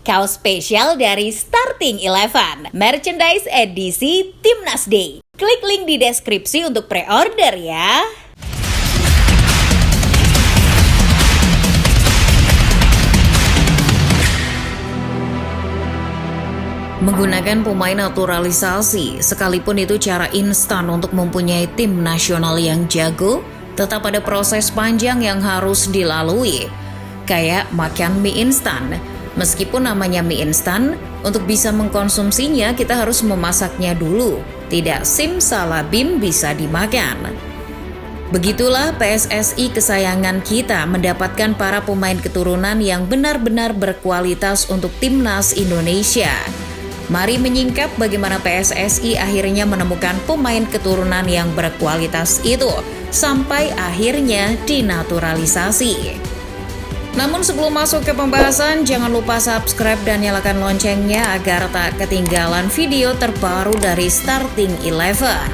Kaos spesial dari Starting Eleven, merchandise edisi Timnas Day. Klik link di deskripsi untuk pre-order ya. Menggunakan pemain naturalisasi, sekalipun itu cara instan untuk mempunyai tim nasional yang jago, tetap ada proses panjang yang harus dilalui. Kayak makan mie instan. Meskipun namanya mie instan, untuk bisa mengkonsumsinya kita harus memasaknya dulu. Tidak simsalabim bisa dimakan. Begitulah PSSI kesayangan kita mendapatkan para pemain keturunan yang benar-benar berkualitas untuk timnas Indonesia. Mari menyingkap bagaimana PSSI akhirnya menemukan pemain keturunan yang berkualitas itu sampai akhirnya dinaturalisasi. Namun sebelum masuk ke pembahasan, jangan lupa subscribe dan nyalakan loncengnya agar tak ketinggalan video terbaru dari Starting Eleven.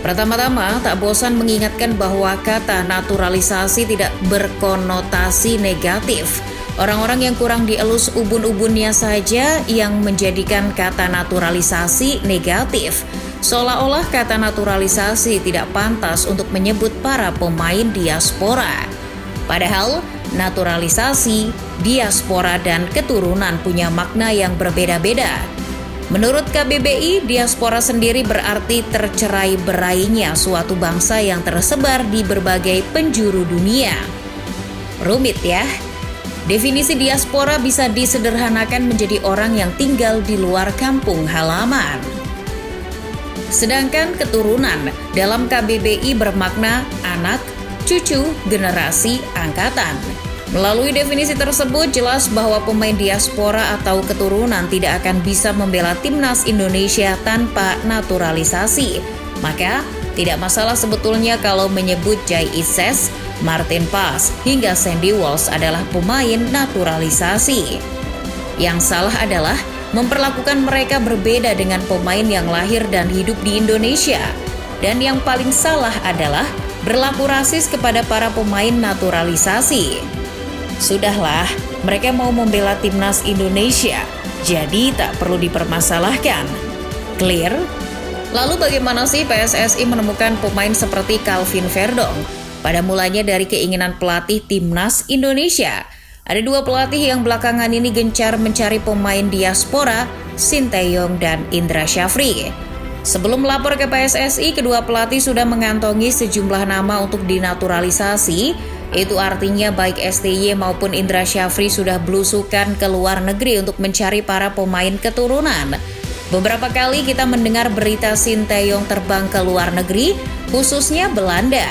Pertama-tama, tak bosan mengingatkan bahwa kata naturalisasi tidak berkonotasi negatif. Orang-orang yang kurang dielus ubun-ubunnya saja yang menjadikan kata naturalisasi negatif. Seolah-olah kata naturalisasi tidak pantas untuk menyebut para pemain diaspora. Padahal, naturalisasi, diaspora, dan keturunan punya makna yang berbeda-beda. Menurut KBBI, diaspora sendiri berarti tercerai-berainya suatu bangsa yang tersebar di berbagai penjuru dunia. Rumit ya? Definisi diaspora bisa disederhanakan menjadi orang yang tinggal di luar kampung halaman. Sedangkan keturunan dalam KBBI bermakna anak, cucu, generasi, angkatan. Melalui definisi tersebut jelas bahwa pemain diaspora atau keturunan tidak akan bisa membela timnas Indonesia tanpa naturalisasi. Maka tidak masalah sebetulnya kalau menyebut Jai Ises, Martin Paes, hingga Sandy Walsh adalah pemain naturalisasi. Yang salah adalah memperlakukan mereka berbeda dengan pemain yang lahir dan hidup di Indonesia. Dan yang paling salah adalah berlaku rasis kepada para pemain naturalisasi. Sudahlah, mereka mau membela timnas Indonesia, jadi tak perlu dipermasalahkan. Clear? Lalu bagaimana sih PSSI menemukan pemain seperti Calvin Verdong? Pada mulanya dari keinginan pelatih timnas Indonesia. Ada dua pelatih yang belakangan ini gencar mencari pemain diaspora, Sinteyong dan Indra Syafri. Sebelum melapor ke PSSI, kedua pelatih sudah mengantongi sejumlah nama untuk dinaturalisasi. Itu artinya baik STY maupun Indra Syafri sudah belusukan ke luar negeri untuk mencari para pemain keturunan. Beberapa kali kita mendengar berita Sinteyong terbang ke luar negeri, khususnya Belanda.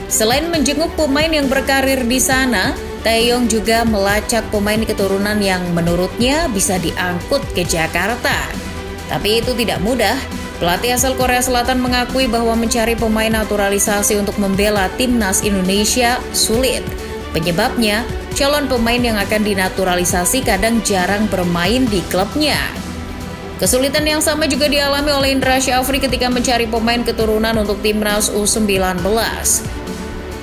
Selain menjenguk pemain yang berkarir di sana, Taeyong juga melacak pemain keturunan yang menurutnya bisa diangkut ke Jakarta. Tapi itu tidak mudah. Pelatih asal Korea Selatan mengakui bahwa mencari pemain naturalisasi untuk membela timnas Indonesia sulit. Penyebabnya, calon pemain yang akan dinaturalisasi kadang jarang bermain di klubnya. Kesulitan yang sama juga dialami oleh Indra Syafri ketika mencari pemain keturunan untuk timnas U19.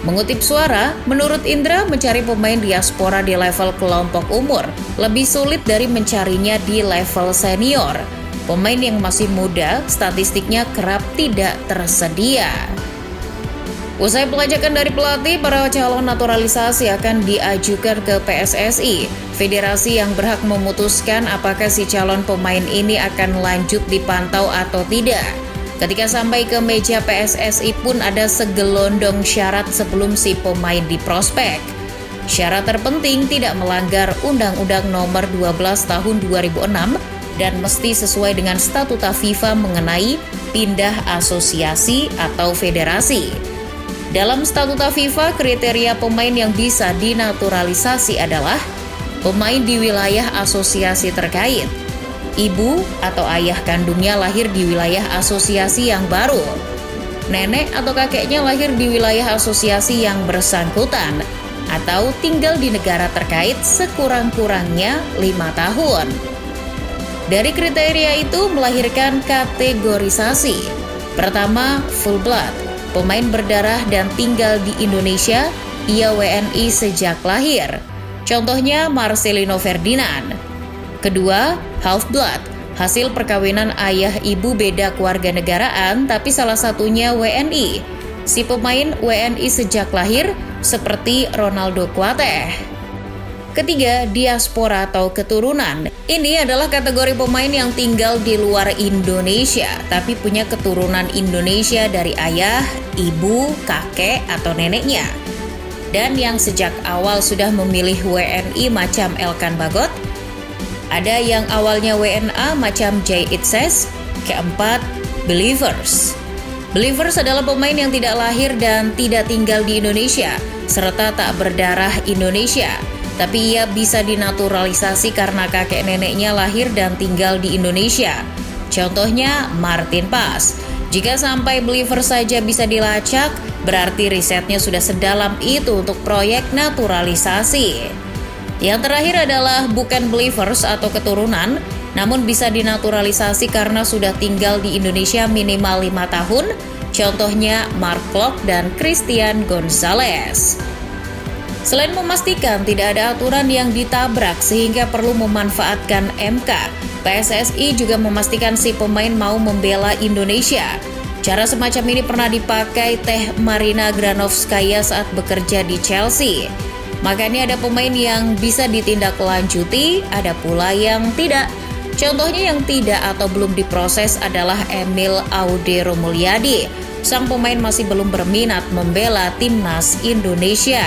Mengutip Suara, menurut Indra mencari pemain diaspora di level kelompok umur lebih sulit dari mencarinya di level senior. Pemain yang masih muda, statistiknya kerap tidak tersedia. Usai pelacakan dari pelatih, para calon naturalisasi akan diajukan ke PSSI, federasi yang berhak memutuskan apakah si calon pemain ini akan lanjut dipantau atau tidak. Ketika sampai ke meja PSSI pun ada segelondong syarat sebelum si pemain diprospek. Syarat terpenting tidak melanggar Undang-Undang Nomor 12 Tahun 2006 dan mesti sesuai dengan statuta FIFA mengenai pindah asosiasi atau federasi. Dalam statuta FIFA, kriteria pemain yang bisa dinaturalisasi adalah pemain di wilayah asosiasi terkait. Ibu atau ayah kandungnya lahir di wilayah asosiasi yang baru. Nenek atau kakeknya lahir di wilayah asosiasi yang bersangkutan atau tinggal di negara terkait sekurang-kurangnya 5 tahun. Dari kriteria itu melahirkan kategorisasi. Pertama, full blood, pemain berdarah dan tinggal di Indonesia, ia WNI sejak lahir. Contohnya Marcelino Ferdinand. Kedua, half-blood, hasil perkawinan ayah ibu beda kewarganegaraan tapi salah satunya WNI. Si pemain WNI sejak lahir seperti Ronaldo Kuateh. Ketiga, diaspora atau keturunan. Ini adalah kategori pemain yang tinggal di luar Indonesia tapi punya keturunan Indonesia dari ayah, ibu, kakek, atau neneknya. Dan yang sejak awal sudah memilih WNI macam Elkan Bagot. Ada yang awalnya WNA macam Jay Itzes. Keempat, Believers. Believers adalah pemain yang tidak lahir dan tidak tinggal di Indonesia, serta tak berdarah Indonesia. Tapi ia bisa dinaturalisasi karena kakek neneknya lahir dan tinggal di Indonesia. Contohnya Martin Paes. Jika sampai Believer saja bisa dilacak, berarti risetnya sudah sedalam itu untuk proyek naturalisasi. Yang terakhir adalah bukan Believers atau keturunan, namun bisa dinaturalisasi karena sudah tinggal di Indonesia minimal 5 tahun. Contohnya Mark Klok dan Christian Gonzalez. Selain memastikan tidak ada aturan yang ditabrak sehingga perlu memanfaatkan MK, PSSI juga memastikan si pemain mau membela Indonesia. Cara semacam ini pernah dipakai Teh Marina Granovskaya saat bekerja di Chelsea. Makanya ada pemain yang bisa ditindaklanjuti, ada pula yang tidak. Contohnya yang tidak atau belum diproses adalah Emil Aude Romulyadi. Sang pemain masih belum berminat membela timnas Indonesia.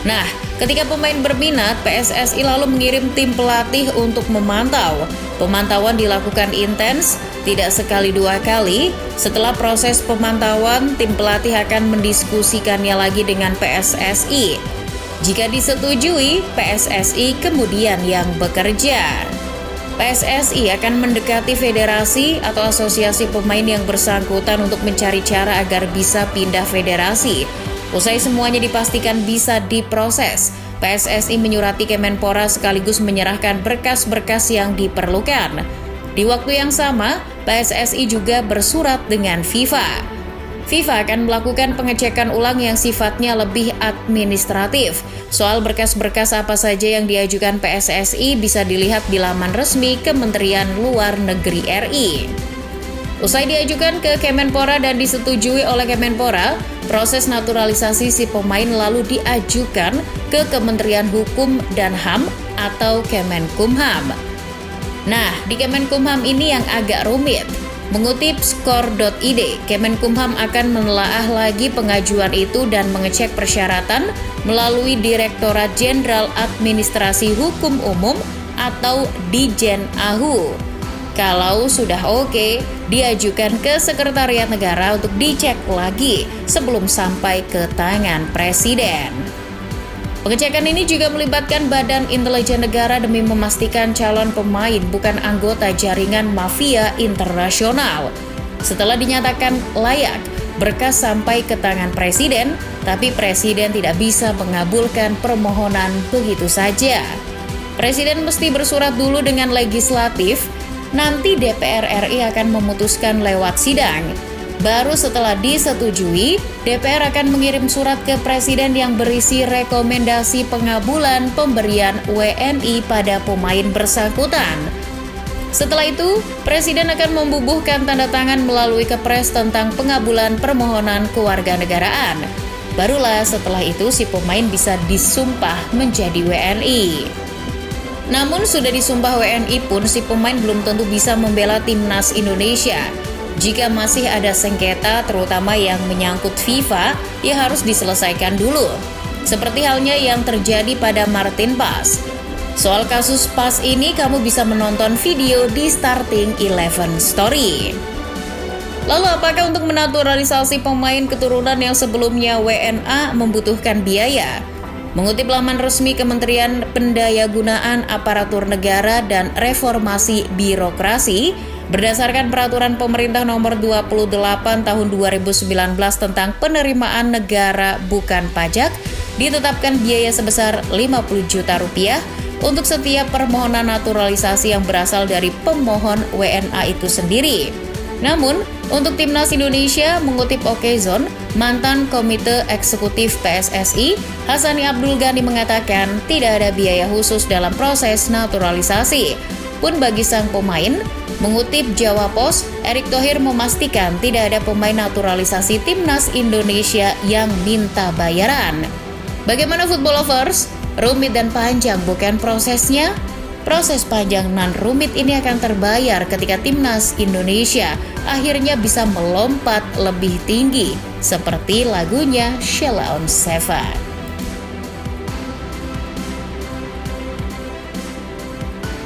Nah, ketika pemain berminat, PSSI lalu mengirim tim pelatih untuk memantau. Pemantauan dilakukan intens, tidak sekali dua kali. Setelah proses pemantauan, tim pelatih akan mendiskusikannya lagi dengan PSSI. Jika disetujui, PSSI kemudian yang bekerja. PSSI akan mendekati federasi atau asosiasi pemain yang bersangkutan untuk mencari cara agar bisa pindah federasi. Usai semuanya dipastikan bisa diproses, PSSI menyurati Kemenpora sekaligus menyerahkan berkas-berkas yang diperlukan. Di waktu yang sama, PSSI juga bersurat dengan FIFA. FIFA akan melakukan pengecekan ulang yang sifatnya lebih administratif. Soal berkas-berkas apa saja yang diajukan PSSI bisa dilihat di laman resmi Kementerian Luar Negeri RI. Usai diajukan ke Kemenpora dan disetujui oleh Kemenpora, proses naturalisasi si pemain lalu diajukan ke Kementerian Hukum dan HAM atau Kemenkumham. Nah, di Kemenkumham ini yang agak rumit. Mengutip skor.id, Kemenkumham akan menelaah lagi pengajuan itu dan mengecek persyaratan melalui Direktorat Jenderal Administrasi Hukum Umum atau Dijen-AHU. Kalau sudah oke, diajukan ke Sekretariat Negara untuk dicek lagi sebelum sampai ke tangan Presiden. Pengecekan ini juga melibatkan Badan Intelijen Negara demi memastikan calon pemain bukan anggota jaringan mafia internasional. Setelah dinyatakan layak, berkas sampai ke tangan Presiden, tapi Presiden tidak bisa mengabulkan permohonan begitu saja. Presiden mesti bersurat dulu dengan legislatif, nanti DPR RI akan memutuskan lewat sidang. Baru setelah disetujui, DPR akan mengirim surat ke Presiden yang berisi rekomendasi pengabulan pemberian WNI pada pemain bersangkutan. Setelah itu, Presiden akan membubuhkan tanda tangan melalui Kepres tentang pengabulan permohonan kewarganegaraan. Barulah setelah itu si pemain bisa disumpah menjadi WNI. Namun sudah disumpah WNI pun si pemain belum tentu bisa membela timnas Indonesia. Jika masih ada sengketa terutama yang menyangkut FIFA, ya harus diselesaikan dulu. Seperti halnya yang terjadi pada Martin Paes. Soal kasus Paes ini kamu bisa menonton video di Starting 11 Story. Lalu apakah untuk menaturalisasi pemain keturunan yang sebelumnya WNA membutuhkan biaya? Mengutip laman resmi Kementerian Pendayagunaan Aparatur Negara dan Reformasi Birokrasi, berdasarkan peraturan pemerintah nomor 28 tahun 2019 tentang penerimaan negara bukan pajak, ditetapkan biaya sebesar 50 juta rupiah untuk setiap permohonan naturalisasi yang berasal dari pemohon WNA itu sendiri. Namun, untuk Timnas Indonesia, mengutip Okezone, mantan Komite Eksekutif PSSI, Hassani Abdul Ghani mengatakan tidak ada biaya khusus dalam proses naturalisasi. Pun bagi sang pemain, mengutip Jawa Post, Erick Thohir memastikan tidak ada pemain naturalisasi Timnas Indonesia yang minta bayaran. Bagaimana football lovers? Rumit dan panjang bukan prosesnya? Proses panjang nan rumit ini akan terbayar ketika Timnas Indonesia akhirnya bisa melompat lebih tinggi, seperti lagunya Sheila on 7.